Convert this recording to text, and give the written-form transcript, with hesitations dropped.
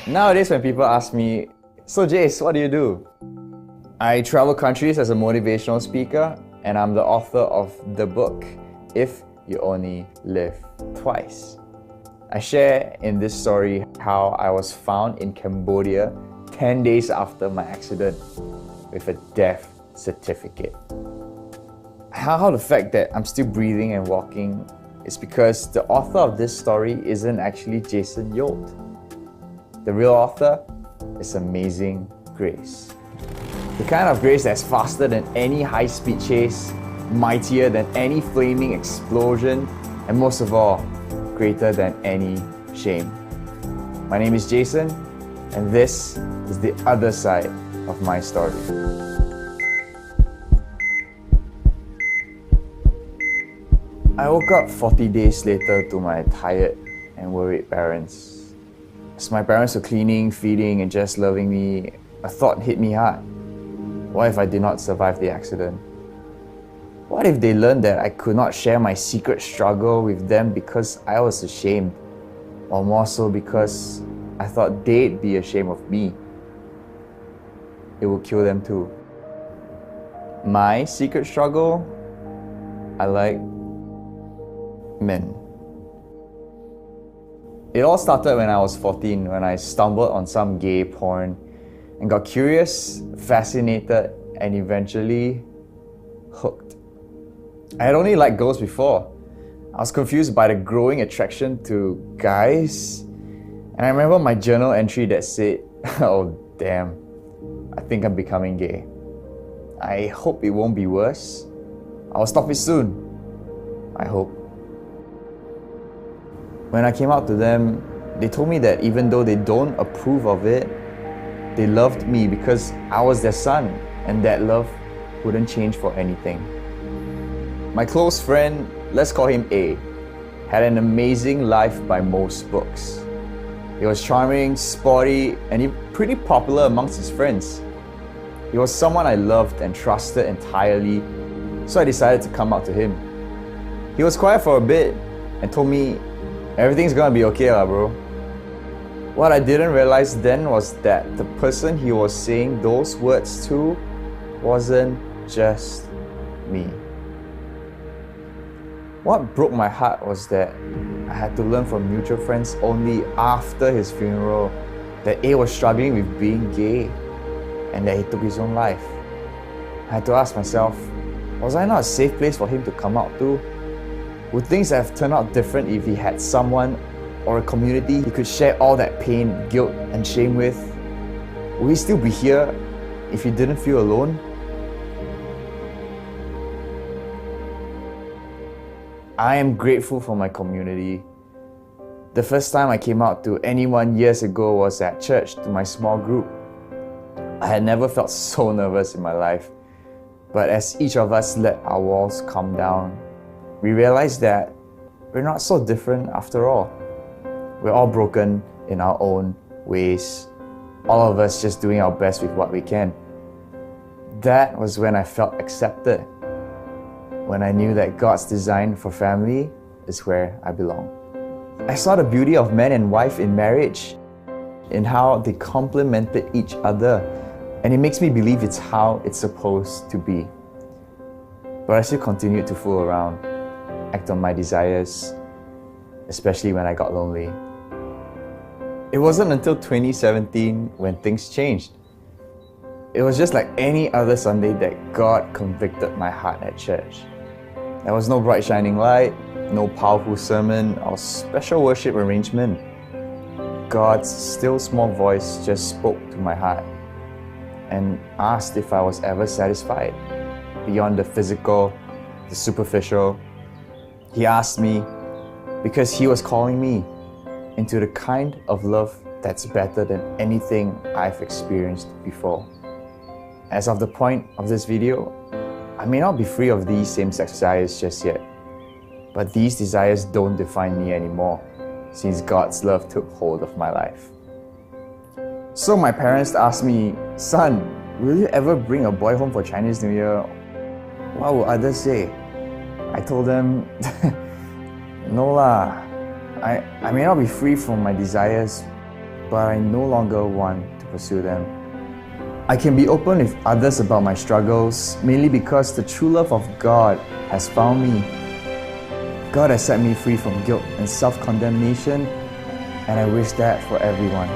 Nowadays when people ask me, so Jace, what do you do? I travel countries as a motivational speaker, and I'm the author of the book, If You Only Live Twice. I share in this story how I was found in Cambodia 10 days after my accident with a death certificate. How the fact that I'm still breathing and walking is because the author of this story isn't actually Jason Yolt. The real author is Amazing Grace. The kind of grace that's faster than any high-speed chase, mightier than any flaming explosion, and most of all, greater than any shame. My name is Jason, and this is the other side of my story. I woke up 40 days later to my tired and worried parents. As my parents were cleaning, feeding, and just loving me, a thought hit me hard. What if I did not survive the accident? What if they learned that I could not share my secret struggle with them because I was ashamed? Or more so because I thought they'd be ashamed of me. It would kill them too. My secret struggle? I like men. It all started when I was 14, when I stumbled on some gay porn and got curious, fascinated, and eventually hooked. I had only liked girls before. I was confused by the growing attraction to guys. And I remember my journal entry that said, oh damn, I think I'm becoming gay. I hope it won't be worse. I'll stop it soon. I hope. When I came out to them, they told me that even though they don't approve of it, they loved me because I was their son, and that love wouldn't change for anything. My close friend, let's call him A, had an amazing life by most books. He was charming, sporty, and pretty popular amongst his friends. He was someone I loved and trusted entirely, so I decided to come out to him. He was quiet for a bit and told me, everything's gonna be okay lah bro. What I didn't realize then was that the person he was saying those words to wasn't just me. What broke my heart was that I had to learn from mutual friends only after his funeral that A was struggling with being gay and that he took his own life. I had to ask myself, was I not a safe place for him to come out to? Would things have turned out different if he had someone or a community he could share all that pain, guilt, and shame with? Would he still be here if he didn't feel alone? I am grateful for my community. The first time I came out to anyone years ago was at church to my small group. I had never felt so nervous in my life, but as each of us let our walls come down, we realized that we're not so different after all. We're all broken in our own ways, all of us just doing our best with what we can. That was when I felt accepted, when I knew that God's design for family is where I belong. I saw the beauty of man and wife in marriage, in how they complemented each other, and it makes me believe it's how it's supposed to be. But I still continued to fool around, act on my desires, especially when I got lonely. It wasn't until 2017 when things changed. It was just like any other Sunday that God convicted my heart at church. There was no bright shining light, no powerful sermon or special worship arrangement. God's still small voice just spoke to my heart and asked if I was ever satisfied beyond the physical, the superficial. He asked me because he was calling me into the kind of love that's better than anything I've experienced before. As of the point of this video, I may not be free of these same-sex desires just yet, but these desires don't define me anymore since God's love took hold of my life. So my parents asked me, son, will you ever bring a boy home for Chinese New Year? What will others say? I told them, no lah, I may not be free from my desires, but I no longer want to pursue them. I can be open with others about my struggles, mainly because the true love of God has found me. God has set me free from guilt and self-condemnation, and I wish that for everyone.